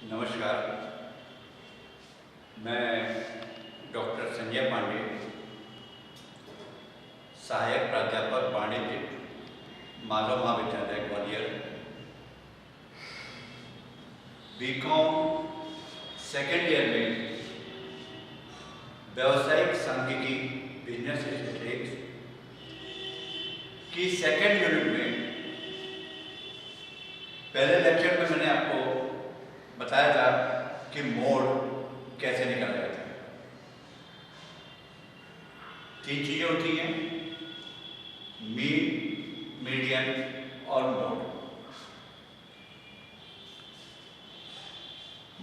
नमस्कार, मैं डॉक्टर संजय पांडे, सहायक प्राध्यापक वाणिज्य, माधव महाविद्यालय ग्वालियर, बीकॉम सेकेंड ईयर में व्यावसायिक सांख्यिकी बिजनेस स्टैटिस्टिक्स की सेकेंड यूनिट में पहले लेक्चर में मैंने आपको बताया था कि मोड कैसे निकाला जाता है। 3 चीजें होती हैं, मीन, मीडियन और मोड।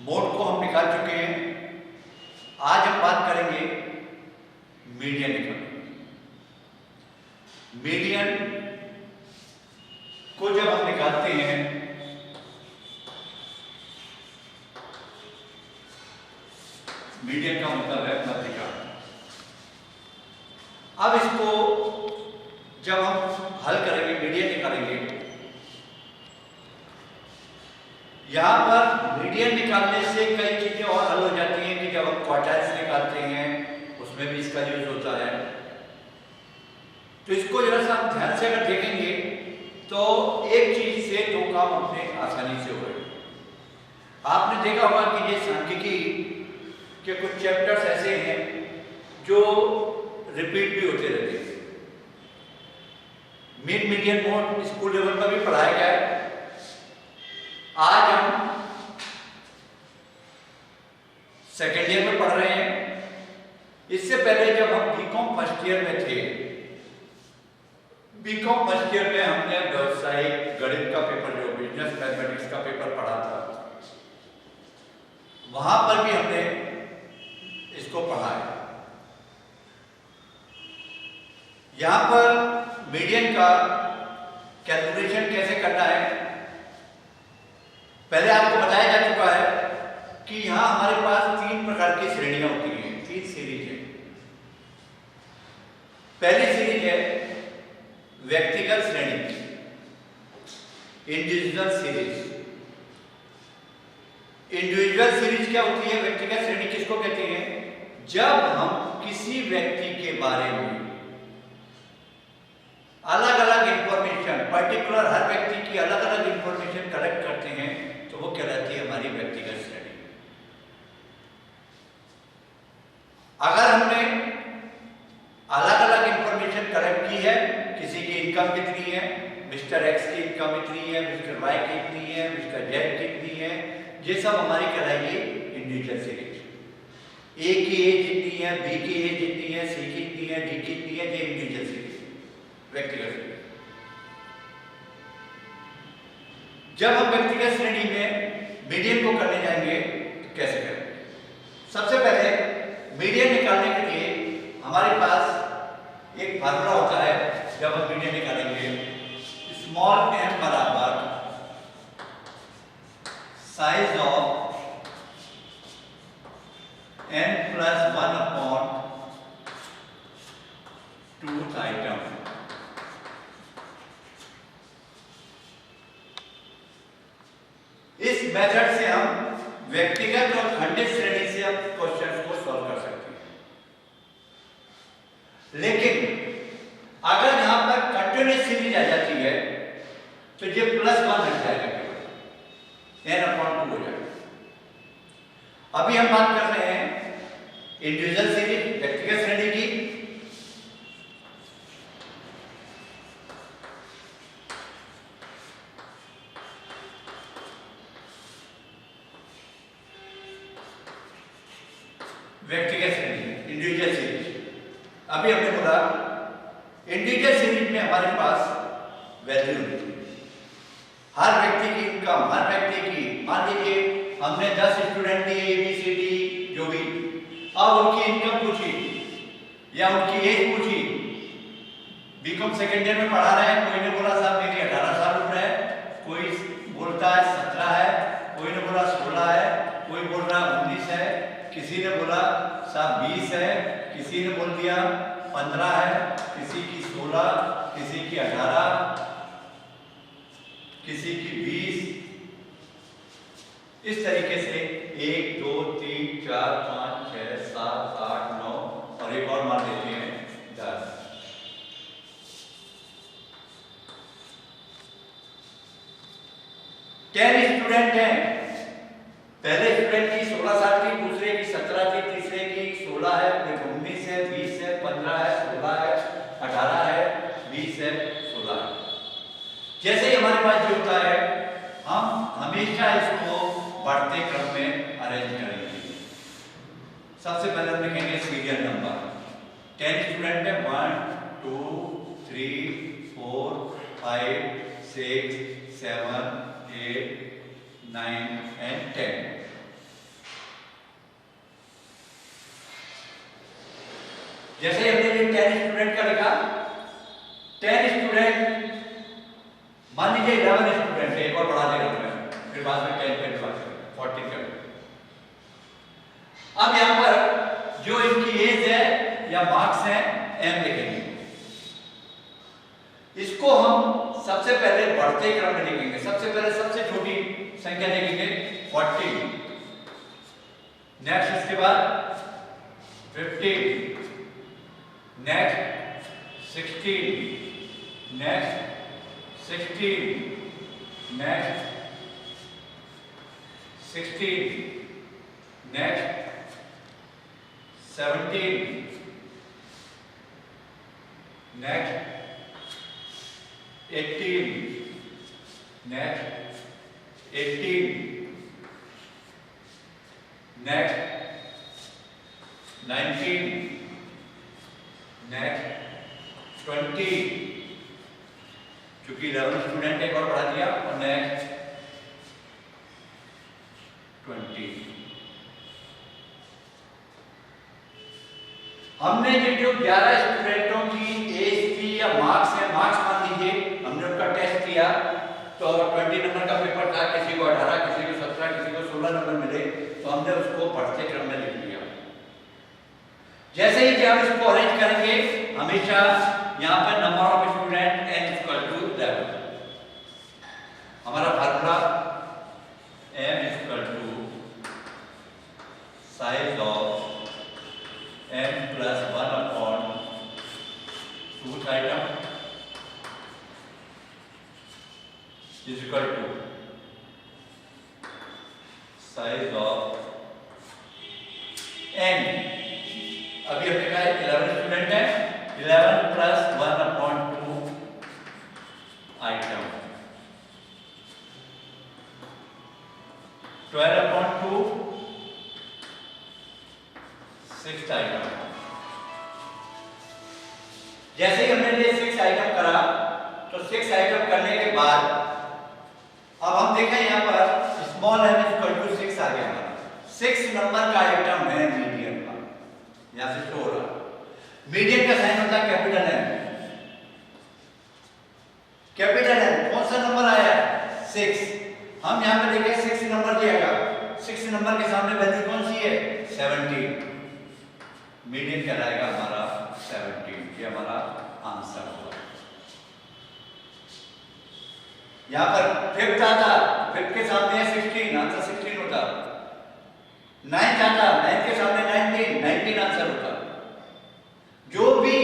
मोड को हम निकाल चुके हैं। आज हम बात करेंगे मीडियन निकालने। मीडियन को जब हम निकालते हैं मीडियन का मतलब है मध्यिका। अब इसको जब हम हल करेंगे, मीडियन निकालेंगे, यहां पर मीडियन निकालने से कई चीजें और हल हो जाती हैं कि जब हम क्वार्टाइल्स निकालते हैं उसमें भी इसका यूज होता है। तो इसको जरा सा हम ध्यान से अगर देखेंगे तो एक चीज से 2 काम अपने आसानी से हो गए। आपने देखा होगा कि ये सांख्यिकी के कुछ चैप्टर्स ऐसे हैं जो रिपीट भी होते रहते हैं। Mean, median, mode school level पर भी पढ़ाया गया है। आज हम सेकेंड ईयर में पढ़ रहे हैं। इससे पहले जब हम बीकॉम फर्स्ट ईयर में थे, बीकॉम फर्स्ट ईयर में हमने व्यवसायिक गणित का पेपर, जो बिजनेस मैथमेटिक्स का पेपर पढ़ा था, वहां पर भी हमने इसको पढ़ा है। यहां पर मीडियन का कैलकुलेशन कैसे करना है पहले आपको बताया जा चुका है कि यहां हमारे पास 3 प्रकार की श्रेणियां होती हैं, 3 सीरीज है। पहली सीरीज है व्यक्तिगत श्रेणी, इंडिविजुअल सीरीज। इंडिविजुअल सीरीज क्या होती है? व्यक्तिगत श्रेणी किसको कहते हैं? जब हम किसी व्यक्ति के बारे में अलग अलग इंफॉर्मेशन, पर्टिकुलर हर व्यक्ति की अलग अलग इंफॉर्मेशन कलेक्ट करते हैं तो वो कहलाती है हमारी व्यक्तिगत श्रेणी। अगर हमने अलग अलग इंफॉर्मेशन कलेक्ट की है, किसी की इनकम कितनी है, मिस्टर एक्स की इनकम इतनी है, मिस्टर वाई की इतनी है, मिस्टर जेड की इतनी है, ये सब हमारी कहलाएगी इंडिविजुअल सीरीज। ए की एज जितनी है, बी की एज जितनी है, सी की इतनी है, डी की इतनी है, ये इंडिविजुअल सीरीज, व्यक्तिगत श्रेणी। जब हम व्यक्तिगत श्रेणी में मीडियन को करने जाएंगे तो कैसे करेंगे? सबसे पहले मीडियन निकालने के लिए हमारे पास एक फार्मूला होता है। जब हम मीडियन निकालेंगे, स्मॉल m बराबर साइज ऑफ n+1/2 आइटम। इस मेथड से हम व्यक्तिगत और खंडित श्रेणी से हम क्वेश्चंस को सॉल्व कर सकते हैं। लेकिन अगर यहां पर कंटिन्यूअस सीरीज आ जाती है तो ये +1 हट जाएगा, n/2 हो जाएगा। अभी हम बात कर रहे हैं इंडिविजुअल सीरीज, व्यक्तिगत श्रेणी की। व्यक्तिगत श्रेणी, इंडिविजुअल सीरीज। अभी हमने बोला इंडिविजुअल सीरीज में हमारे पास वैल्यू है, हर व्यक्ति की इनकम, हर व्यक्ति की, मान लीजिए हमने 10 स्टूडेंट लिए, ABCD जो भी, अब उनकी इनकम पूछी या उनकी एज पूछी। बीकॉम सेकेंड ईयर में पढ़ा रहे हैं, कोई ने बोला साहब मेरी 18 साल उम्र है, कोई बोलता है 17 है, कोई ने बोला 16 है, कोई बोल रहा 19 है, किसी ने बोला साहब 20 है, किसी ने बोल दिया 15 है, किसी की 16, किसी की 18, किसी की 20, इस तरीके से 1 2 3 4 5 6 7 8 9 और एक और मान लेते हैं 10। 10 स्टूडेंट हैं। पहले स्टूडेंट की 16 साल की, दूसरे की 17 की, तीसरे की 16 है, 19 है, 20 है, 15 है, 16 है, 18 है, 20 है, 16 है। जैसे ही हमारे पास जो होता है हम हमेशा इसको बढ़ते क्रम में अरेंज करेंगे। सबसे पहले हम लिखेंगे सीरियल नंबर। 10 स्टूडेंट है, 1 2 3 4 5 6 7 8 9 and 10। जैसे हमने ये 10 स्टूडेंट का लिखा, 10 स्टूडेंट, मान लीजिए 11 स्टूडेंट है, एक और बढ़ा देगा मैं, फिर बाद में 10 पे डिवाइड करेंगे, 40 करेंगे। अब यहां पर जो इनकी एज है या मार्क्स है m लिखेंगे। इसको हम सबसे पहले बढ़ते क्रम में लिखेंगे। सबसे पहले सबसे छोटी संख्या लिखेंगे 40, नेक्स्ट इसके बाद 50, next 16, next 16, next 16, next 17, next 18, next 18, next 19, next 20, चूंकि 11 स्टूडेंट एक और बढ़ा दिया, और नेक्स्ट 20। हमने जो 11 स्टूडेंटों की एज की या मार्क्स है, मार्क्स मान लीजिए हमने उनका टेस्ट किया तो 20 नंबर का पेपर था, किसी को 18, किसी को 17, किसी को 16 नंबर मिले, तो हमने उसको बढ़ते क्रम में लिख दिया। जैसे ही जब इसको अरेंज करेंगे, हमेशा यहाँ पर नंबर ऑफ स्टूडेंट n = 11। हमारा formula m = size of m + 1/2 item is equal to size of n। अभी हमने कहा 11 स्टूडेंट है, 11 + 1/2 आइटम, 12/2 6 आइटम। जैसे ही हमने ये 6 आइटम करा, तो 6 आइटम करने के बाद अब हम देखें यहाँ पर स्मॉल m = 6 आ गया। 6 नंबर का आइटम है मीडियम का, यहाँ से शो हो रहा। मीडियम का साइन होता है कैपिटल M। कैपिटल M कौन सा नंबर आया? 6। हम यहाँ पे देखें 6 नंबर दिएगा, 6 नंबर के सामने वैल्यू कौन सी है? 17। मीडियम कहलाएगा हमारा 17। ये हमारा आंसर होगा। यहाँ पर 5th आता, 5th के सामने 16, आंसर 16 होता। 9th आता, 9th के सामने 19, 19 आंसर होता। जो भी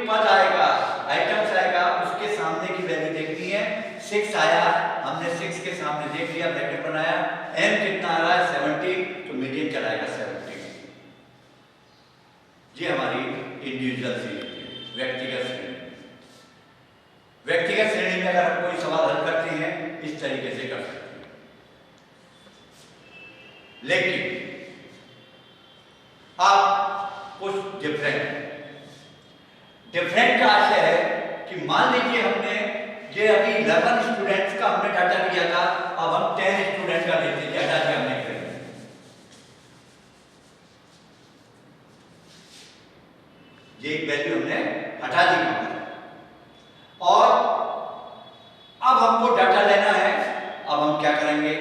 पद आएगा, आइटम्स आएगा, उसके सामने की वैल्यू देखनी है। 6 आया, हमने 6 के सामने देख लिया, ब्रैकेट बनाया। m कितना आ रहा है? 17, तो मीडियन चलाएगा 17। ये हमारी इंडिविजुअल श्रेणी, व्यक्तिगत श्रेणी। व्यक्तिगत श्रेणी में अगर हम कोई सवाल हल करते हैं, इस तरीके से कर सकते हैं। लेकिन अब कुछ डिफरेंट का आशय है कि मान लीजिए हमने ये अभी 11 स्टूडेंट्स का हमने डाटा लिया था, अब हम 10 स्टूडेंट का लेते हैं, डाटा के हमने करेंगे। ये एक वैल्यू हमने हटा दी और अब हमको डाटा लेना है। अब हम क्या करेंगे?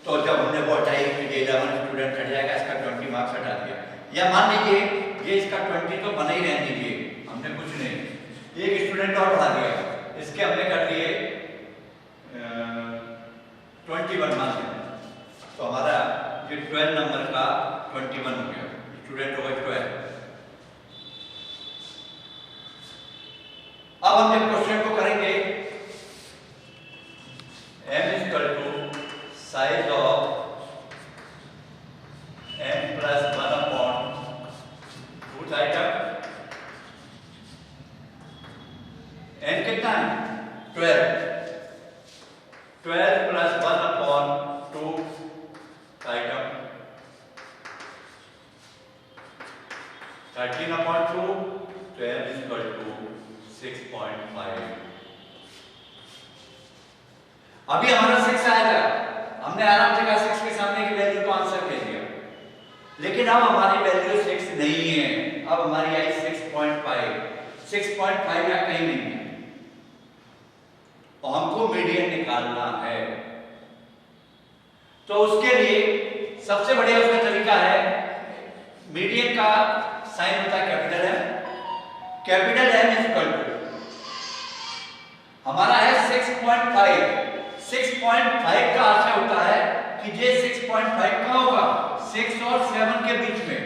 तो जब हमने वो हटाई, ये 11 स्टूडेंट हट जाएगा, इसका 20 मार्क्स हटा दिया। या मान लीजिए ये इसका 20 तो बना ही रहने दीजिए, हमने कुछ नहीं, एक स्टूडेंट और बढ़ा दिया, इसके हमने कर दिए 21 मार्क्स। तो हमारा ये 12 नंबर का 21 हो गया, स्टूडेंट होगा 12। अब हम जब क्वेश्चन को करेंगे, m is equal to size of n plus 1 upon 2 item. n कितना है? 12 plus 1 upon 2 item 13 upon 2, 12 is equal to 6.5। अभी हमारा 6 आया था, हमने आराम से कहा 6 के सामने की वैल्यू को आंसर दे दिया, लेकिन अब हमारी वैल्यू 6 नहीं है, अब हमारी आई 6.5। 6.5 या कहीं नहीं है, और हमको मीडियन निकालना है। तो उसके लिए सबसे बढ़िया उसका तरीका है, मीडियन का साइन होता है capital M। Capital M is equal to हमारा है 6.5। 6.5 का अर्थ होता है कि ये 6.5 कहां होगा? 6 और 7 के बीच में।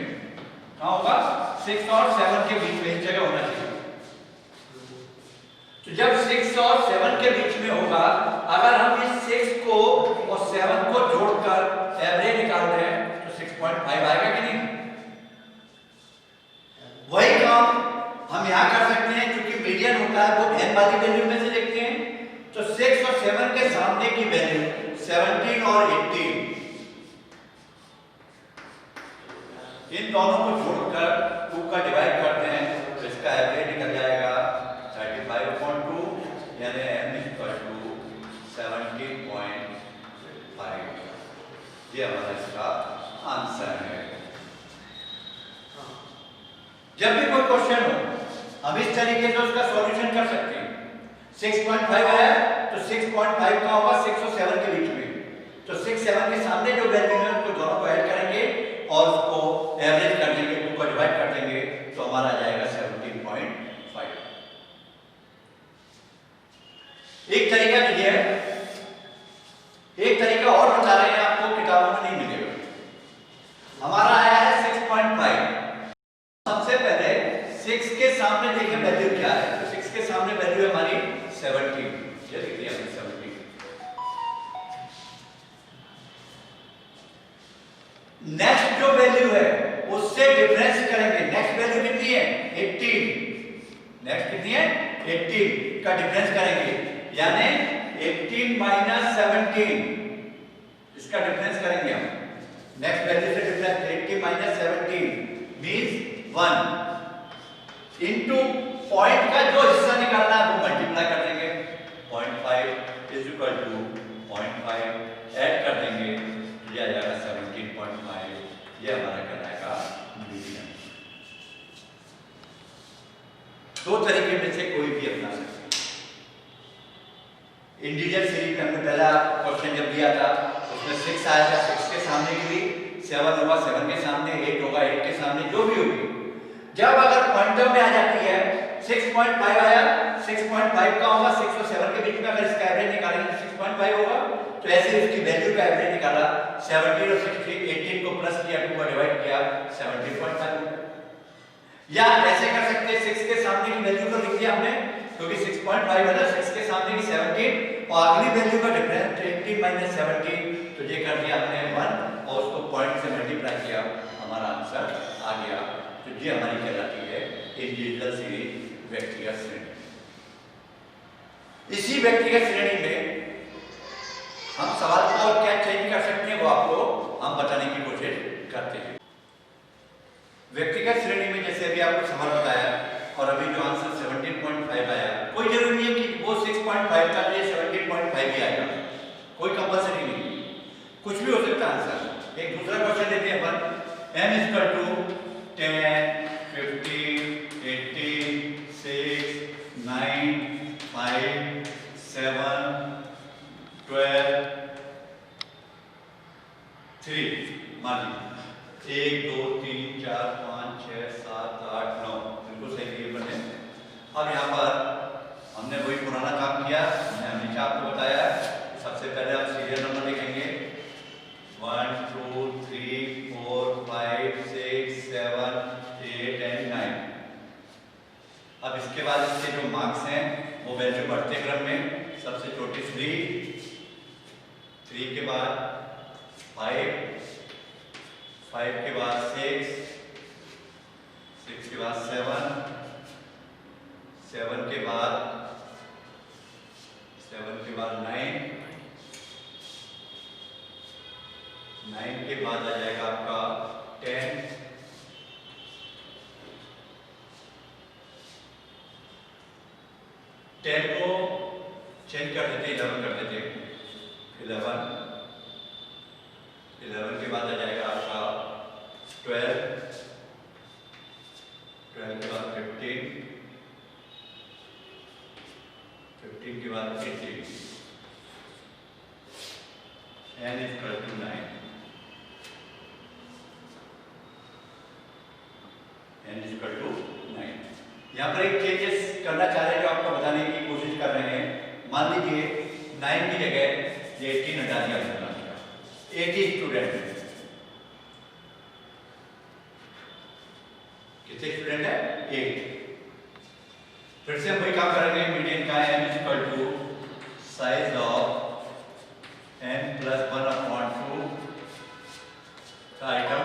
कहां होगा? 6 और 7 के बीच में, इस जगह होना चाहिए। तो जब 6 और 7 के बीच में होगा, अगर हम इस 6 को और 7 को जोड़कर एवरेज निकाल रहे हैं तो 6.5 आएगा कि नहीं? वही काम हम यहां कर सकते हैं, क्योंकि मीडियन होता है वो n वाली वैल्यू में से देखते हैं। तो 6 और 7 के सामने की वैल्यू 17 और 18, इन दोनों को जोड़कर 2 का डिवाइड करते हैं तो इसका एवरेज निकल जाएगा 35/2, यानी m इक्वल टू 17.5। ये हमारा इसका आंसर है। जब भी कोई क्वेश्चन हो, हम इस तरीके से उसका सॉल्यूशन कर सकते हैं। 6.5 आया तो 6.5 का होगा 6 और 7 के बीच में, तो 6 7 के सामने जो वैल्यू है उसको दोनों को ऐड करेंगे और उसको एवरेज कर देंगे, 2 को डिवाइड कर देंगे तो हमारा आ जाएगा 17.5। एक तरीका ये है, एक तरीका और बता रहे हैं आपको, किताबों में नहीं मिलेगा। हमारा आया है 6.5। सबसे पहले 6 के सामने देखें वैल्यू क्या है, तो 6 के सामने वैल्यू है हमारी 17। ये लिख दिया हमने 17। नेक्स्ट जो वैल्यू है उससे डिफरेंस करेंगे। नेक्स्ट वैल्यू कितनी है? 18। नेक्स्ट कितनी है? 18 का डिफरेंस करेंगे, यानी 18 माइनस 17, इसका डिफरेंस करेंगे हम। नेक्स्ट वैल्यू से difference 18 minus 17 means 1 into point का जो हिस्सा निकालना है वो मल्टीप्लाई कर देंगे। 0.5 इज इक्वल टू 0.5 ऐड कर देंगे तो ये आ जाएगा 17.5। ये हमारा कहलाएगा मीडियन। दो तरीके में से कोई भी अपना सकते हैं। इंटीजर सीरीज में हमने पहला क्वेश्चन जब दिया था उसमें 6 आया था, 6 के सामने की भी 7 होगा, 7 के सामने 8 होगा, 8 के सामने जो भी होगी। जब अगर पॉइंटर में आ जाती है 6.5 आया, 6.5 का होगा 6 और 7 के बीच में, अगर इसका एवरेज निकालेंगे तो 6.5 होगा। तो ऐसे इसकी वैल्यू का एवरेज निकाला, 17 और 18 को प्लस किया, 2 को डिवाइड किया, 17.5। या ऐसे कर सकते हैं, 6 के सामने की वैल्यू को लिख दिया हमने, क्योंकि 6.5 है ना, 6 के सामने की 17 और अगली वैल्यू का डिफरेंस 18 माइनस 17, तो ये कर दिया हमने 1 और उसको पॉइंट से मल्टीप्लाई किया, हमारा आंसर आ गया। तो ये हमारी कहलाती है इंटीजर सीरीज व्यक्तिगत श्रेणी। इसी व्यक्तिगत श्रेणी में हम सवाल को और क्या चेंज कर सकते हैं वो आपको हम बताने की कोशिश करते हैं। व्यक्तिगत श्रेणी में जैसे अभी आपको सवाल बताया और अभी जो आंसर 17.5 आया, कोई जरूरी नहीं है कि वो 6.5 का लिए 17.5 ही आएगा, कोई कंपल्सरी नहीं, कुछ भी हो सकता है आंसर। एक दूसरा क्वेश्चन लेते हैं अपन, m इज इक्वल टू 10, 15, 18, 6, 9, 5, 7, 12, 3 मान लीजिए 1 2 3 4 5 6 7 8 9 बिल्कुल सही दिए बने। अब यहाँ पर हमने वही पुराना काम किया, मैंने नीचे आपको बताया। सबसे पहले आप सीरियल नंबर लिखेंगे 1 अब इसके बाद इसके जो मार्क्स हैं वो वैल्यू बढ़ते क्रम में, सबसे छोटी 3 के बाद 5 के बाद 6 के बाद 7 के बाद 9 के बाद आ जाएगा आपका 10, 10 को चेंज कर देते 11 कर देते 11 के बाद आ जाएगा आपका 12 के बाद 15 के बाद 18 n इक्वल टू 9 यहाँ पर एक चेंजेस करना चाह रहे हैं जो आपको बताने की कोशिश कर रहे हैं। मान लीजिए 9 की जगह ये 18 हटा दिया, 80 स्टूडेंट, कितने स्टूडेंट है 8। फिर से हम वही काम करेंगे, मीडियन का n equal to size of n plus 1/2 का item,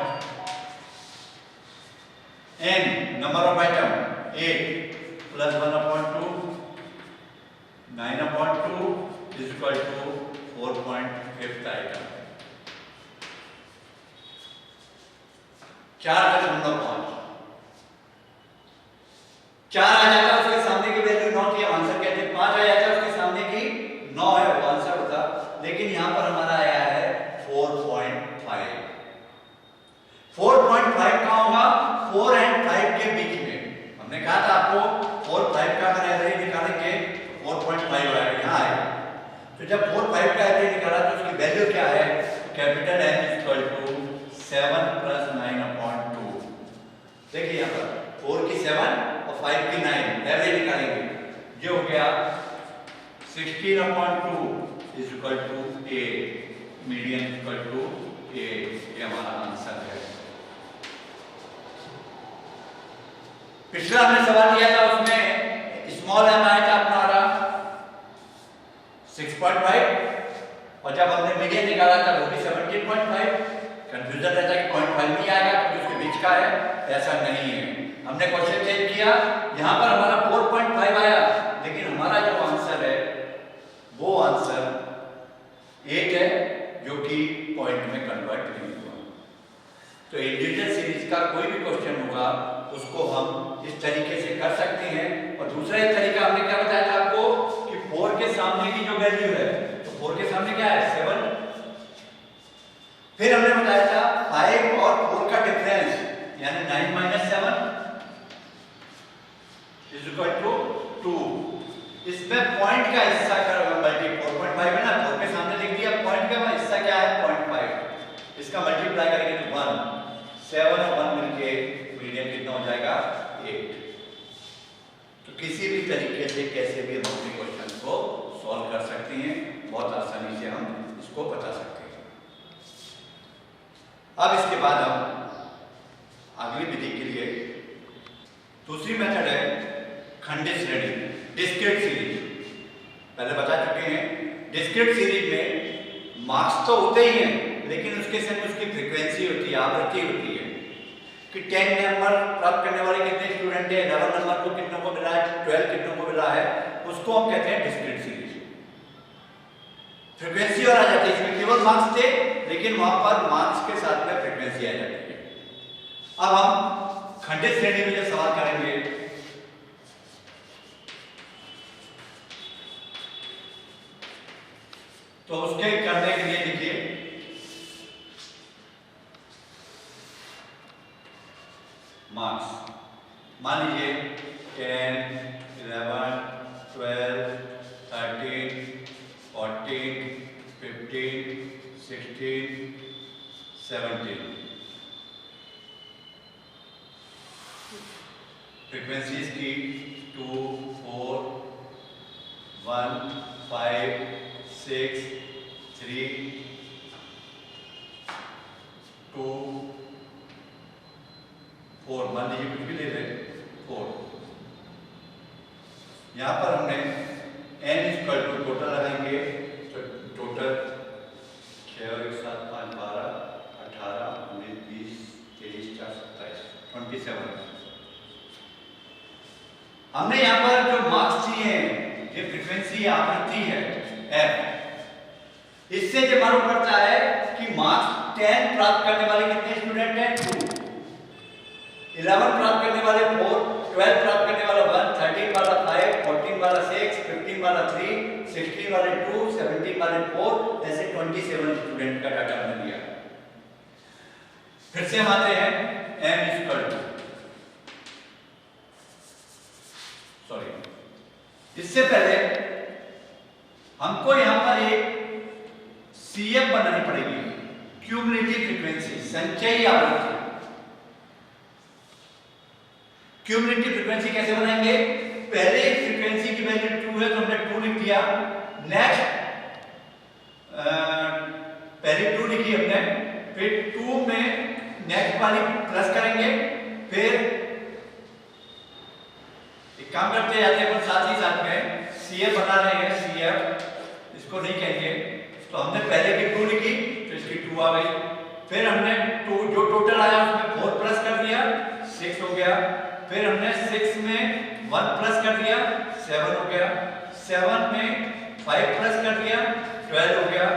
n number of item 8 plus 1/2 9/2 is equal to 4.5 item, 4.5 4 आ जाता उसके सामने की वैल्यू 9 थी, आंसर कहते हैं। 5 आ जाता उसके सामने की 9 है, वो आंसर होता। लेकिन यहां पर हमारा आया है 4.5। 4.5 कहां होगा? 4 और 5 के बीच में। हमने कहा था आपको 4 और 5 का अगर एवरेज निकालेंगे 4.5 आएगा, यहां आएगा। तो जब 4 और 5 का एवरेज निकाला तो उसकी वैल्यू क्या है? Capital N equal to 7 plus 9/2। देखिए यहां पर 4 की 7 और 5 की 9, एवरेज निकालेंगे, जो हो गया 16/2 is equal to 8, median equal to 8। ये हमारा आंसर है। पिछला हमने सवाल किया था, उसमें स्मॉल m आया था हमारा 6.5 और जब हमने मीडियन निकाला था वो भी 17.5। कंफ्यूजन रहता है कि 0.5 नहीं आएगा क्योंकि उसके बीच का है, ऐसा नहीं है। हमने क्वेश्चन चेंज किया, यहां पर हमारा 4.5 आया, लेकिन हमारा जो आंसर है वो आंसर 8 है, जो कि पॉइंट में कन्वर्ट नहीं हुआ। तो इंटीजर सीरीज का कोई भी क्वेश्चन होगा उसको हम इस तरीके से कर सकते हैं। और दूसरा एक तरीका हमने क्या बताया था आपको कि 4 के सामने की जो वैल्यू है, तो 4 के सामने क्या है 7। फिर हमने बताया था 5 और 4 का डिफरेंस यानी 9 - 7 इज इक्वल टू 2। इसमें पॉइंट का हिस्सा कर मल्टी 4.5 है ना, 4 के सामने लिख दिया, पॉइंट का हिस्सा क्या है 0.5, इसका मल्टीप्लाई करेंगे तो 1, 7 और 1 मिलके मीडियन कितना हो जाएगा 8। तो किसी भी तरीके से कैसे भी हम अपने क्वेश्चन को सॉल्व कर सकते हैं, बहुत आसानी से हम इसको बता सकते हैं। अब इसके बाद हम अगली विधि के लिए दूसरी मेथड है खंडित श्रेणी, डिस्क्रीट सीरीज। पहले बता चुके हैं डिस्क्रीट सीरीज में मार्क्स तो होते ही हैं, लेकिन उसके संग उसकी फ्रीक्वेंसी होती है, आवृत्ति होती है कि 10 नंबर प्राप्त करने वाले कितने स्टूडेंट हैं, 11 नंबर को कितनों को मिला है, 12 कितनों को मिला है, उसको हम कहते हैं डिस्क्रीट सीरीज। फ्रीक्वेंसी और आ जाती है, इसमें केवल मार्क्स थे लेकिन वहां पर मार्क्स के साथ में फ्रीक्वेंसी आ जाती है। अब हम खंडित श्रेणी में जो सवाल करेंगे तो उसके करने के लिए देखिए मार्क्स, मान लीजिए 10, 11, 12, 13, 14, 15, 16, 17। फ्रीक्वेंसीज की 2, 4, 1, 5, 6, 3, 2, 4, मान लीजिए कुछ भी ले लें 4। यहाँ पर हमने n इक्वल टू टोटल लगाएंगे, तो टोटल 6 और 1 7 5 12 18 19 20 23 4 27 27। हमने यहाँ पर जो मार्क्स दिए हैं, ये फ्रीक्वेंसी आवृत्ति है f, इससे जो मालूम पड़ता है कि मार्क्स 10 प्राप्त करने वाले कितने स्टूडेंट हैं? 2, 11 प्राप्त करने वाले 4, 12 प्राप्त करने वाला 1, 13 वाला 5, 14 वाला 6, 15 वाला 3, 16 वाले 2, 17 वाले 4, ऐसे 27 स्टूडेंट का डाटा हमने दिया। फिर से हम आते हैं m इक्वल टू, सॉरी, इससे पहले हमको यहां पर एक CF बनानी पड़ेगी, क्यूमुलेटिव फ्रीक्वेंसी, संचयी आवृत्ति। क्यूमुलेटिव फ्रीक्वेंसी कैसे बनाएंगे? पहले फ्रीक्वेंसी की वैल्यू 2 है तो हमने 2 लिख दिया, नेक्स्ट पहले 2 लिखी हमने, फिर 2 में नेक्स्ट वाली प्लस करेंगे, फिर एक काम करते जाते हैं साथ ही साथ में CF बना रहे हैं, CF इसको नहीं कहेंगे, तो हमने पहले की 2 लिखी तो इसकी 2 आ गई, फिर हमने 2 जो टोटल आया उसमें 4 प्लस कर दिया, 6 हो गया, फिर हमने 6 में 1 प्लस कर दिया, 7 हो गया, 7 में 5 प्लस कर दिया, 12 हो गया,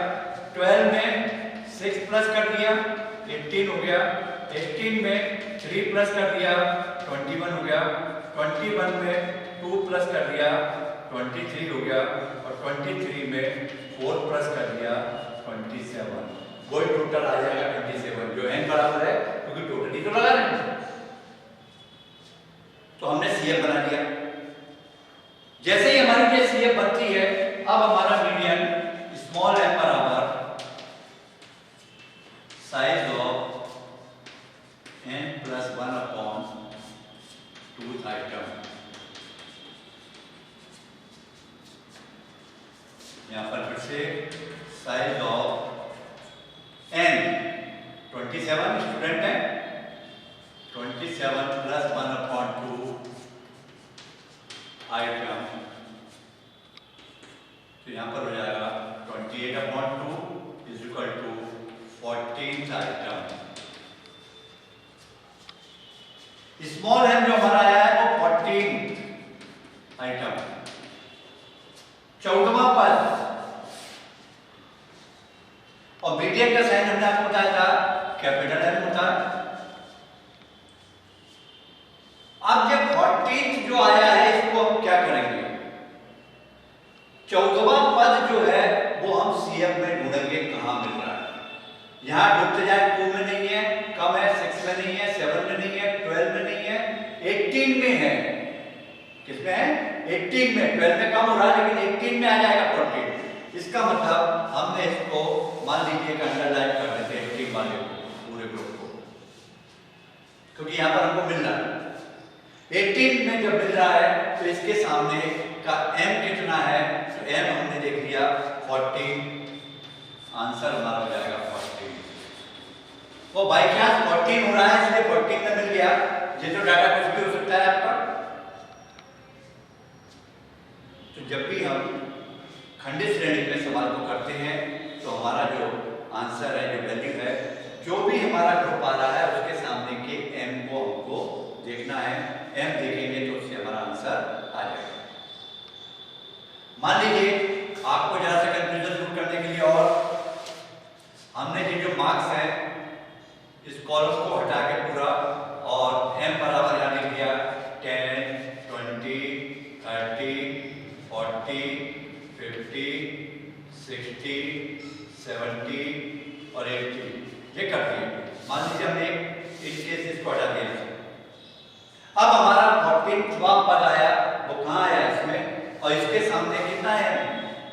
12 में 6 प्लस कर दिया, 18 हो गया, 18 में 3 प्लस कर दिया, 21 हो गया, 21 में 2 प्लस कर दिया, 23 हो गया, और 23 में 4 प्लस कर दिया, 27। वही टोटल आ जाएगा 27, जो n बराबर है क्योंकि टोटल ही तो लगा रहे हैं। तो हमने CF बना दिया। जैसे ही हमारी ये CF बनती है, अब हमारा मीडियन स्मॉल m बराबर size of n plus 1/2 item, यहाँ पर फिर से साइज ऑफ n 27 स्टूडेंट है, 27 प्लस 1/2 आइटम, तो यहाँ पर हो जाएगा 28/2 is equal to 14th item. Small m जो हमारा आया है वो 14 आइटम। 14वां पद, और मीडियन का साइन हमने आपको बताया था कैपिटल M होता है। अब ये 14th जो आया है इसको हम क्या करेंगे? 14वां पद जो है वो हम CF में ढूंढेंगे, कहां मिल रहा है। यहां ढूंढते जाए, 2 में नहीं है, कम है, 6 में नहीं है, 7 में नहीं है, 12 में नहीं है, 18 में है। किसमें है? 18 में। 12 में कम हो रहा है लेकिन 18 में आ जाएगा 14। इसका मतलब हमने इसको मान लीजिए कि अंडरलाइन कर देते हैं 18 वाले पूरे ग्रुप को, क्योंकि यहां पर हमको मिल रहा है 18 में। जब मिल रहा है तो इसके सामने का m कितना है, तो m हमने देख लिया 14, आंसर हमारा हो जाएगा 14। वो बाई चांस 14 हो रहा है इसलिए 14 में मिल गया, ये तो डाटा कुछ भी हो सकता है आपका। तो जब भी हम खंडित श्रेणी में सवाल को करते हैं तो हमारा जो आंसर है, जो वैल्यू है, जो भी हमारा ग्रुप आ रहा है उसके सामने के m को हमको देखना है। m देखेंगे तो उससे हमारा आंसर आ जाएगा। मान लीजिए आपको जरा सा कंफ्यूजन दूर करने के लिए और हमने ये जो मार्क्स है इस कॉलम को हटा के पूरा और m बराबर यहाँ लिख दिया 10, 20, 30, 40, 50, 60, 70 और 80 ये कर दिए। मान लीजिए हमने इस केस इसको हटा दिया। अब हमारा 14वां पद आया, वो कहाँ आया इसमें, और इसके सामने कितना है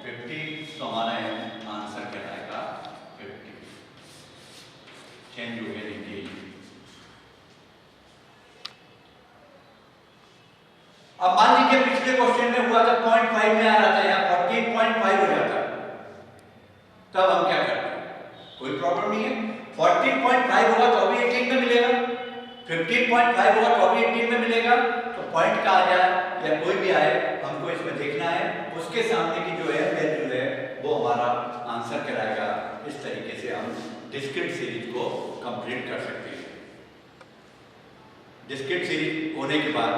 50, तो हमारा आंसर क्या आएगा 50। चेंज हो गया देखिए। अब मान लीजिए पिछले क्वेश्चन में हुआ था 0.5 में आ रहा था, यहाँ 14.5 हो जाता, तब हम क्या करते हैं? कोई प्रॉब्लम नहीं है, 14.5 होगा तो अभी 18 में मिलेगा। 15.5 होगा तो भी 18 में मिलेगा। तो पॉइंट का आ जाए या कोई भी आए, हमको इसमें देखना है, उसके सामने की जो है वैल्यू है वो हमारा आंसर कराएगा। इस तरीके से हम डिस्क्रीट सीरीज को कंप्लीट कर सकते हैं। डिस्क्रीट सीरीज होने के बाद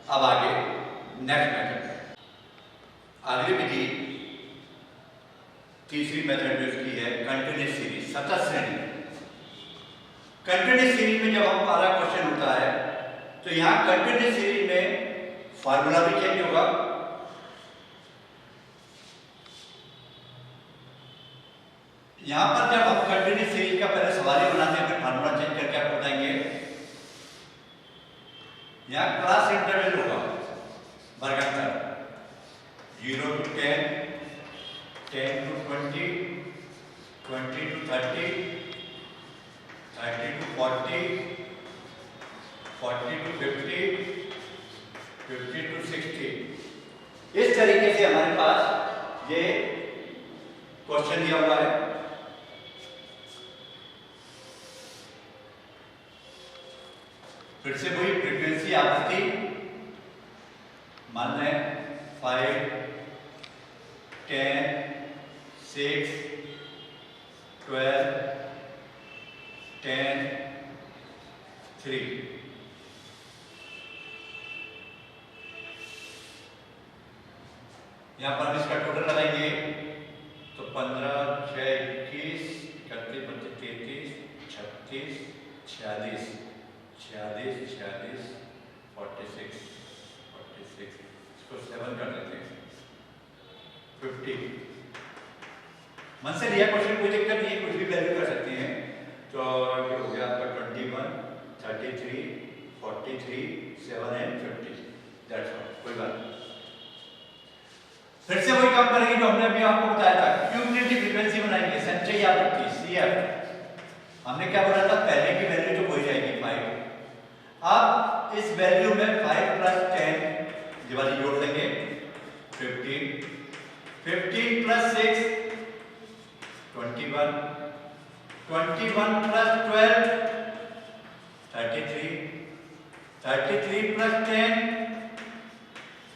अब आगे नेक्स्ट मेथड, अगली विधि तीसरी मेथड जो इसकी है कंटिन्यूअस सीरीज, सतत श्रेणी। कंटिन्यूअस सीरीज में जब हमारा क्वेश्चन होता है तो यहाँ कंटिन्यूअस सीरीज में फार्मूला भी चेंज होगा। यहाँ पर जब हम कंटिन्यूअस सीरीज का पहले सवाल ही बनाते हैं, फिर फार्मूला चेंज करके आपको बताएंगे। यहाँ क्लास इंटरवल होगा वर्गाकार 0 to 10, 10 to 20, 20 to 30, 30 to 40, 40 to 50, 50 to 60। इस तरीके से हमारे पास ये क्वेश्चन दिया हुआ है। फिर से वही फ्रीक्वेंसी आवृत्ति मान लें 5, 10, 6, 12, 10, 3। यहाँ पर हम इसका टोटल लगाएंगे तो 15, 6, 21, 31, 32, 33, 36, 46, 46, 46, 46, इसको 7 कर देते हैं, 50। मन से लिया क्वेश्चन, कोई दिक्कत नहीं है, कुछ भी वैल्यू कर सकते हैं। तो ये हो गया आपका 21, 33, 43, 7 एंड 50। दैट्स ऑल, कोई बात नहीं। फिर से वही काम करेंगे जो हमने अभी आपको बताया था, क्यूमुलेटिव फ्रीक्वेंसी बनाएंगे, संचयी आवृत्ति CF। हमने क्या बोला था, पहले की वैल्यू तो हो जाएगी 5। अब इस वैल्यू में 5 प्लस 10 ये वाली जोड़ देंगे 15, 15 प्लस 6 21, 21 प्लस 12 33, 33 प्लस 10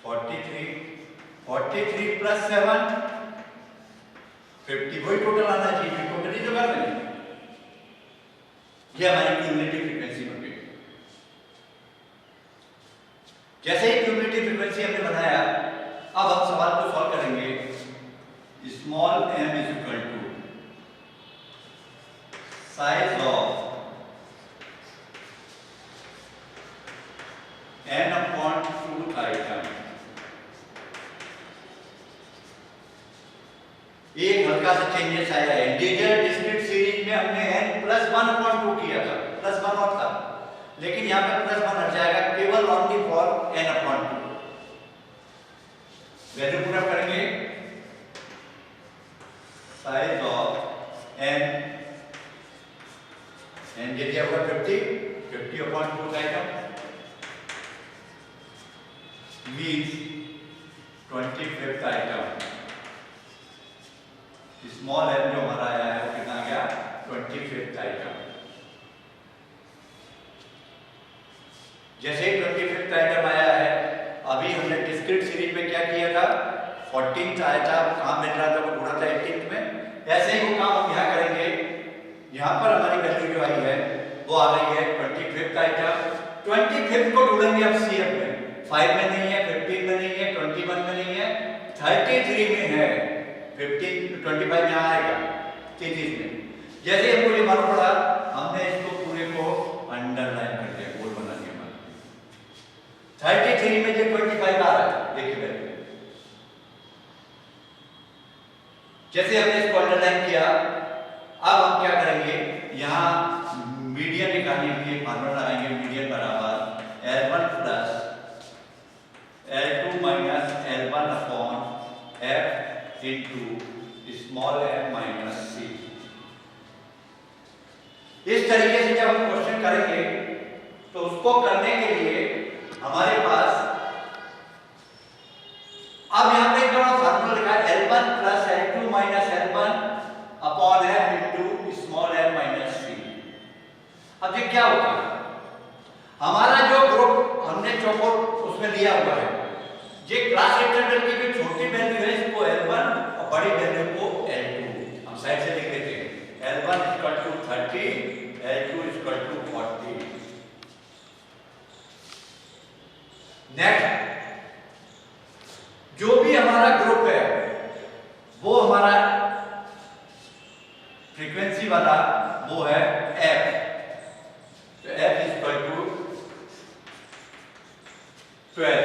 43, 43 प्लस 7 50। वही टोटल आना चाहिए, टोटल ही तो कर रहे हैं। ये हमारी क्यूमुलेटिव फ्रीक्वेंसी बन गई। जैसे ही क्यूमुलेटिव फ्रीक्वेंसी हमने बनाया, अब हम सवाल को सॉल्व करेंगे। Small m is equal to size of n upon 2 item. एक हल्का सा चेंजेस आया है। इंटीजर डिस्क्रीट सीरीज में हमने n प्लस 1 अपॉन 2 किया था, प्लस 1 और था, लेकिन यहाँ पर प्लस 1 हट जाएगा, केवल only for n upon 2। Value put up करेंगे, साइज ऑफ n ये दिया हुआ 50 upon 2 item means 25th item. Small m जो हमारा आया है वो कितना आ गया, 25th आइटम। जैसे ही 25th आइटम आया है, अभी हमने डिस्क्रीट सीरीज में क्या किया था, 14th आया था, कहाँ मिल रहा था, वो ढूंढा था 18th में। ऐसे ही वो काम हम यहाँ करेंगे। यहाँ पर हमारी वैल्यू जो आई है वो आ गई है 25th आइटम। 25th को ढूंढेंगे अब CF में, 5 में नहीं है, 15 में नहीं है, 21 में नहीं है, 33 में है, 25 यहाँ आएगा 33 में। जैसे ही हमको ये मालूम पड़ा, हमने इसको पूरे को अंडरलाइन कर दिया, गोल बना दिया। 33 में जो 25 आ रहा है, देखिए वैल्यू। जैसे हमने इसको अंडरलाइन किया, अब हम क्या करेंगे, यहाँ मीडियन निकालने के लिए फार्मूला लगाएंगे, मीडियन बराबर L1 plus L2 minus L1 upon F into small m minus c। इस तरीके से जब हम क्वेश्चन करेंगे तो उसको करने के लिए हमारे पास अब यहाँ पे जो फार्मूला लिखा है L1 plus L2 minus L1 upon F into small m minus c। अब ये क्या होगा, उसमें लिया हुआ है। ये क्लास इंटरवल की जो छोटी वैल्यू है इसको L1 और बड़ी वैल्यू को L2 हम साइड से लिख देते हैं। L1 equal to 30, L2 equal to 40। Next, जो भी हमारा ग्रुप है वो हमारा फ्रीक्वेंसी वाला वो है F। तो F इक्वल टू 12।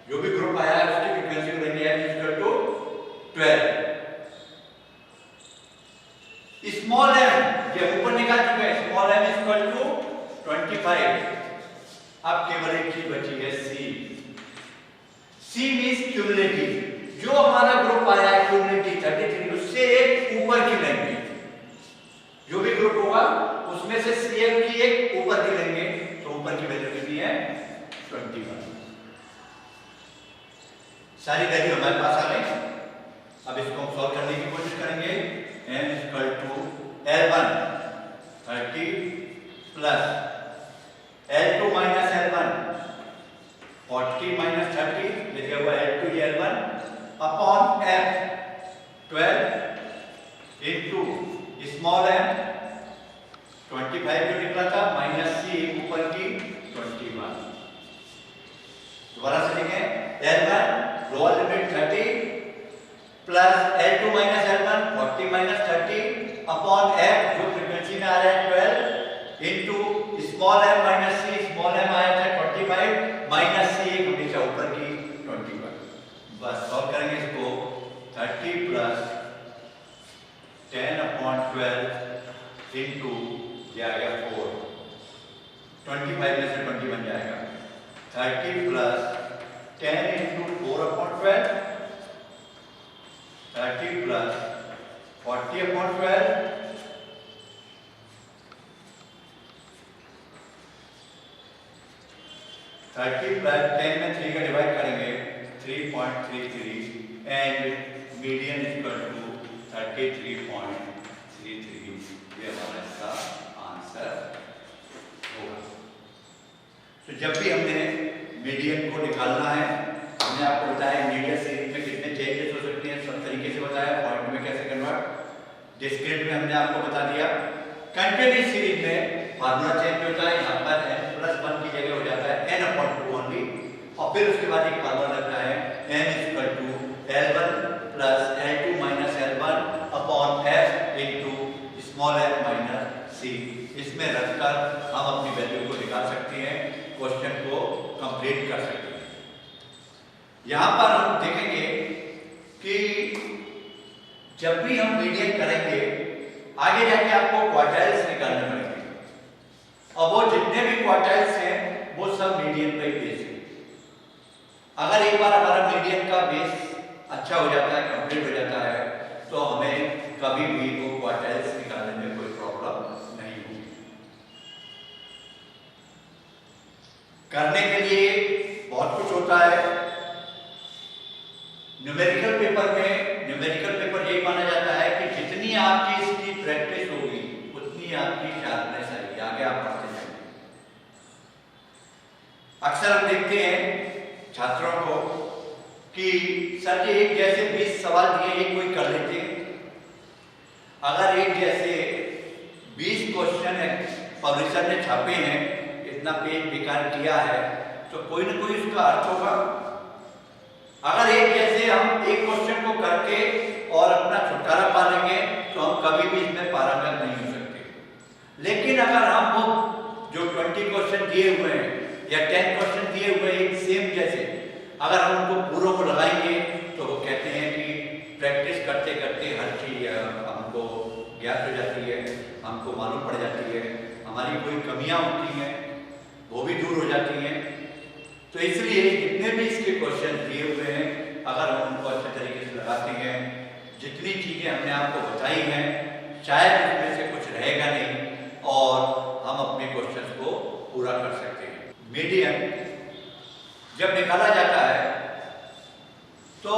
जो भी ग्रुप आया है उसकी फ्रीक्वेंसी को लेंगे F equal to 12। Small m ये ऊपर निकाल चुके हैं, स्मॉल m इक्वल टू 25। अब केवल एक चीज बची है C। C means cumulative. जो हमारा ग्रुप आया है क्यूमुलेटिव 33, उससे एक ऊपर की लेंगे। जो भी ग्रुप होगा उसमें से CF की एक ऊपर की लेंगे, तो ऊपर की वैल्यू कितनी है? 21। सारी वैल्यू हमारे पास आ गई। अब इसको हम सॉल्व करने की कोशिश करेंगे। m equal to L1 30 plus L2 minus L1 40 minus 30 लिखा हुआ L2 ये L1 upon F 12 into small m 25 जो निकला था माइनस C ऊपर की 21। दोबारा से लिखें L1 lower limit 30 plus L2 minus L1 40 minus 30 upon F जो फ्रीक्वेंसी में आ रहा है 12 into small m minus C, small m आया था 25 माइनस C हमेशा ऊपर की 21। बस सॉल्व करेंगे इसको। 30 प्लस 10 अपॉन 12 इनटू ये आ गया 4, 25 में से 21 जाएगा। 30 plus 10 into 4 upon 12, 30 plus 40 upon 12, 30 plus 10 में 3 का डिवाइड करेंगे 3.33 एंड मीडियन इक्वल टू 33.33। ये हमारा इसका आंसर होगा। तो जब भी हमने मीडियन को निकालना है, हमने आपको बताया मीडियन सीरीज में कितने चेंजेस हो सकते हैं, सब तरीके से बताया। पॉइंट में कैसे कन्वर्ट, डिस्क्रीट में हमने आपको बता दिया। कंटिन्यूअस सीरीज में फार्मूला चेंज होता है, यहाँ पर n+1 की जगह हो जाता है n/2 ओनली, और फिर उसके बाद एक फार्मूला लगता है n equal to L1 plus L2 minus L1 upon F into small m minus C। इसमें रखकर हम अपनी वैल्यू को निकाल सकते हैं, क्वेश्चन को कंप्लीट कर सकते हैं। यहाँ पर हम देखेंगे कि जब भी हम मीडियन करेंगे आगे जाके आपको क्वार्टाइल्स निकालने पड़ेंगे, और वो जितने भी क्वार्टाइल्स हैं वो सब मीडियन पे ही बेस है। अगर एक बार हमारा मीडियन का बेस अच्छा हो जाता है, कंप्लीट हो जाता है, तो हमें कभी भी वो क्वार्टाइल्स निकालने में कोई प्रॉब्लम नहीं होगी। करने के लिए बहुत कुछ होता है। न्यूमेरिकल पेपर यही माना जाता है कि जितनी आपकी इसकी प्रैक्टिस होगी उतनी आपकी शार्पनेस आएगी, आगे आप बढ़ते जाएंगे। अक्सर हम देखते हैं छात्रों को कि सर जी एक जैसे 20 सवाल दिए, एक कोई कर लेते हैं। अगर एक जैसे 20 क्वेश्चन है पब्लिशर ने छापे हैं, इतना पेज बेकार किया है, तो कोई ना कोई उसका अर्थ होगा। अगर एक जैसे हम एक क्वेश्चन को करके और अपना छुटकारा पा लेंगे तो हम कभी भी इसमें पारंगत नहीं हो सकते। लेकिन अगर हम वो जो 20 क्वेश्चन दिए हुए हैं या 10 क्वेश्चन दिए हुए हैं एक सेम जैसे, अगर हम उनको पूरों को लगाएंगे तो वो कहते हैं कि प्रैक्टिस करते करते हर चीज हमको ज्ञात हो जाती है, हमको मालूम पड़ जाती है, हमारी कोई कमियां होती हैं वो भी दूर हो जाती हैं। तो इसलिए जितने भी इसके क्वेश्चन दिए हुए हैं अगर हम उनको अच्छे तरीके से लगाते हैं, जितनी चीज़ें हमने आपको बताई हैं शायद उसमें से कुछ रहेगा नहीं और हम अपने क्वेश्चन को पूरा कर सकते हैं। मीडियन जब निकाला जाता है तो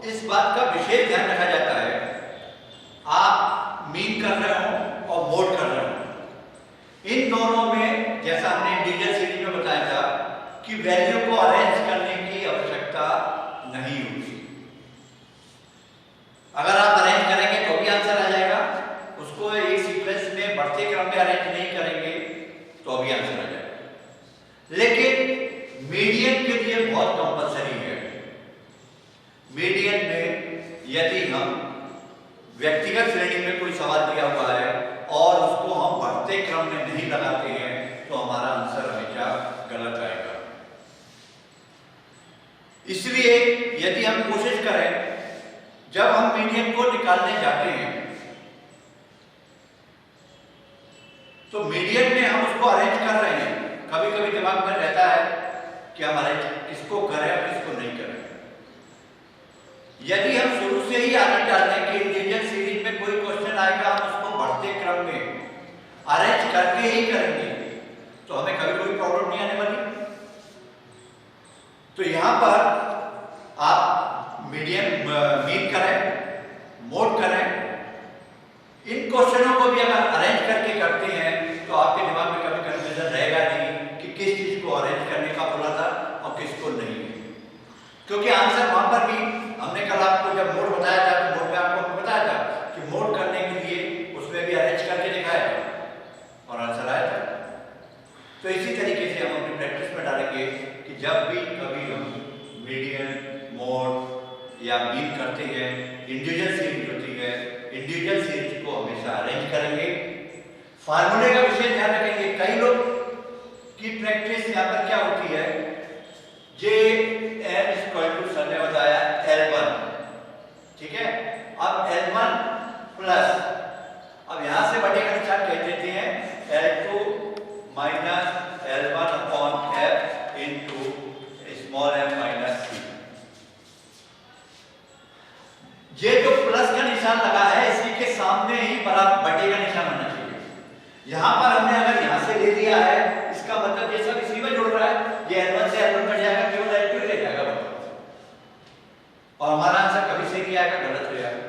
इस बात का विशेष ध्यान रखा जाता है, आप मीन कर रहे हो और मोड कर रहे हो, इन दोनों में जैसा हमने इंटीजर सीरीज में बताया था कि कि वैल्यू को अरेंज करने की आवश्यकता नहीं होती। अगर आप अरेंज करेंगे तो भी आंसर आ जाएगा, उसको एक सीक्वेंस में बढ़ते क्रम में अरेंज नहीं करेंगे तो भी आंसर आ जाएगा। लेकिन मीडियन के लिए बहुत कंपलसरी है। मीडियन में यदि हम व्यक्तिगत श्रेणी में कोई सवाल दिया हुआ है और उसको हम बढ़ते क्रम में नहीं लगाते हैं तो हमारा आंसर हमेशा गलत आएगा। इसलिए यदि हम कोशिश करें, जब हम मीडियन को निकालने जाते हैं तो मीडियन में हम उसको अरेंज कर रहे हैं। कभी कभी दिमाग में रहता है कि हम अरेंज किसको करें और किसको नहीं करें। यदि हम शुरू से ही आदत डाल दें कि इंटीजर सीरीज में कोई क्वेश्चन आएगा हम उसको बढ़ते क्रम में अरेंज करके ही करेंगे तो हमें कभी कोई प्रॉब्लम नहीं आने वाली। तो यहां पर आप मीडियन मीन करें, मोड करें, इन क्वेश्चनों को भी अगर अरेंज करके करते हैं तो आपके दिमाग में कभी कंफ्यूजन रहेगा नहीं कि किस चीज को अरेंज करने का बोला था और किसको नहीं, क्योंकि आंसर वहां पर भी हमने कल आपको जब मोड बताया था तो मोड में आपको बताया था कि मोड करने के लिए उसमें भी अरेंज करके दिखाया था और आंसर आया था। तो इसी तरीके से हम अपनी प्रैक्टिस में डालेंगे कि जब भी कभी हम मीडियन, मोड या मीन करते हैं, इंडिविजुअल सीरीज होती है, इंडिविजुअल सीरीज को हमेशा अरेंज करेंगे। फार्मूले का विशेष ध्यान रखेंगे। कई लोग की प्रैक्टिस यहाँ पर क्या होती है, J N equal to sir ने बताया L1, ठीक है। अब L1 प्लस, अब यहां से बटे का निशान कह देते हैं L2 minus L1 upon F into small m minus c। ये जो प्लस का निशान लगा है इसी के सामने ही बराबर बटे का निशान होना चाहिए। यहां पर हमने अगर यहां से ले लिया है इसका मतलब ये सब इसी में जुड़ रहा है, ये L1 से L1 कट जाएगा, केवल L2 रह जाएगा और हमारा आंसर कभी सही नहीं आएगा, गलत हो जाएगा।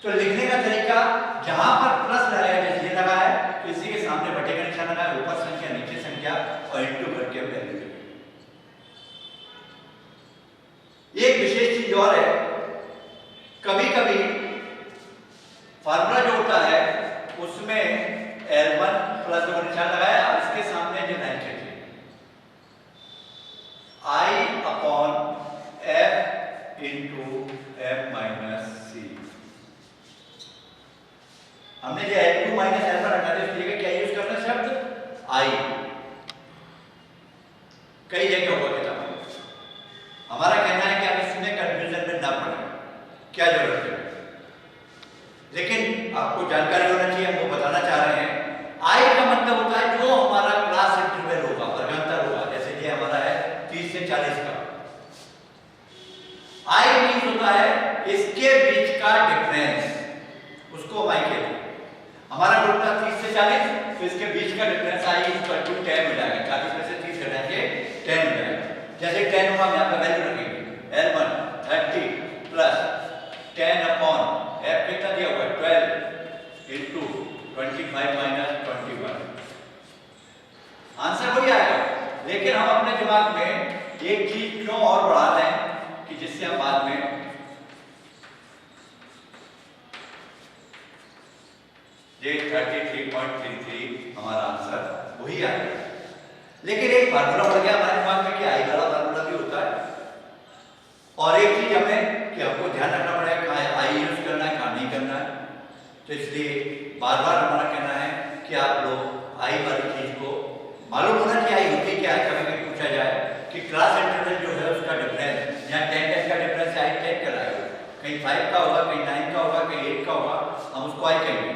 तो लिखने का तरीका, जहां पर प्लस लगाया जैसे ये लगा है तो इसी के सामने बटे का निशान लगा है, ऊपर संख्या नीचे संख्या और इंटू करके हम वैल्यू लिखेंगे। एक विशेष चीज और है, कभी कभी फार्मूला जो होता है उसमें L1 प्लस का निशान लगाया और इसके सामने जो लाइन खींची I upon F into F minus C। हमने जो L2 माइनस L1 हटा दिया, इसकी जगह क्या यूज करना है, शब्द I। कई जगह होगा किताब में। हमारा कहना है कि आप इसमें कंफ्यूजन में ना पड़े, क्या जरूरत है, लेकिन आपको जानकारी होना चाहिए, हम वो बताना चाह रहे हैं। I का मतलब होता है जो हमारा क्लास इंटरवल होगा, वर्गांतर होगा, जैसे ये हमारा है 30 से 40 का। I मीन्स होता है इसके बीच का डिफरेंस, उसको I कहते हैं। हमारा ग्रुप था 30 से 40, तो इसके बीच का डिफरेंस I इक्वल टू 10 हो जाएगा। 40 में से 30 घटाएंगे 10 हो जाएगा। जैसे 10 होगा हम यहाँ पे वैल्यू रखेंगे L1 30 प्लस 10 अपॉन F कितना दिया हुआ है 12 इंटू 25 माइनस 21, आंसर वही आएगा। लेकिन हम अपने दिमाग में एक चीज क्यों और बढ़ा लें कि जिससे हम बाद में ये 33.33 हमारा आंसर वही आएगा। लेकिन एक फार्मूला बढ़ गया हमारे दिमाग में कि आई वाला फार्मूला भी होता है, और एक चीज हमें कि हमको ध्यान रखना पड़ेगा कहाँ आई यूज करना है, कहाँ नहीं करना है। तो इसलिए बार बार हमारा कहना है कि आप लोग आई वाली चीज को मालूम होना कि आई होती क्या है। कभी कभी पूछा जाए कि क्लास इंटरवल जो है उसका डिफरेंस, यहाँ 10 का डिफरेंस आई 10 कहलाएगा, कहीं 5 का होगा, कहीं 9 का होगा, कहीं 8 का होगा, हम उसको आई कहेंगे।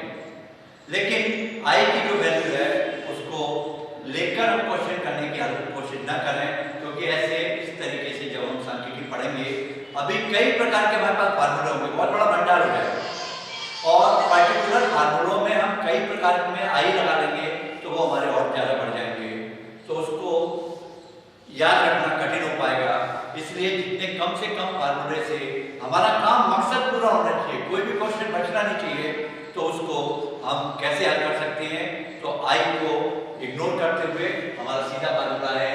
लेकिन आई की जो वैल्यू है उसको लेकर हम क्वेश्चन करने की कोशिश न करें, क्योंकि ऐसे इस तरीके से जब हम सांख्यिकी पढ़ेंगे अभी कई प्रकार के हमारे पास फार्मूले होंगे, बहुत बड़ा भंडार हो जाएगा, और पर्टिकुलर फार्मूलों में हम कई प्रकार में आई लगा लेंगे तो वो हमारे और ज्यादा बढ़ जाएंगे, तो उसको याद रखना कठिन हो पाएगा। इसलिए जितने कम से कम फार्मूले से हमारा काम मकसद पूरा होना चाहिए, कोई भी क्वेश्चन बचना नहीं चाहिए। तो उसको हम कैसे हल कर सकते हैं, तो आई को इग्नोर करते हुए हमारा सीधा फार्मूला है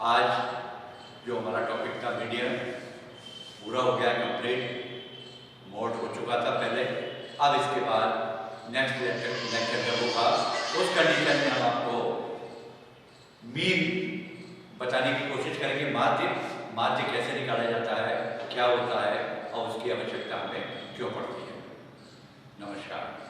आज जो हमारा टॉपिक था मीडियम पूरा हो गया, कंप्लीट मोड हो चुका था पहले। अब इसके बाद नेक्स्ट लेक्चर जब होगा उस कंडीशन में हम आपको मीन बताने की कोशिश करेंगे। माध्य कैसे निकाला जाता है, क्या होता है और उसकी आवश्यकता हमें क्यों पड़ती है। नमस्कार।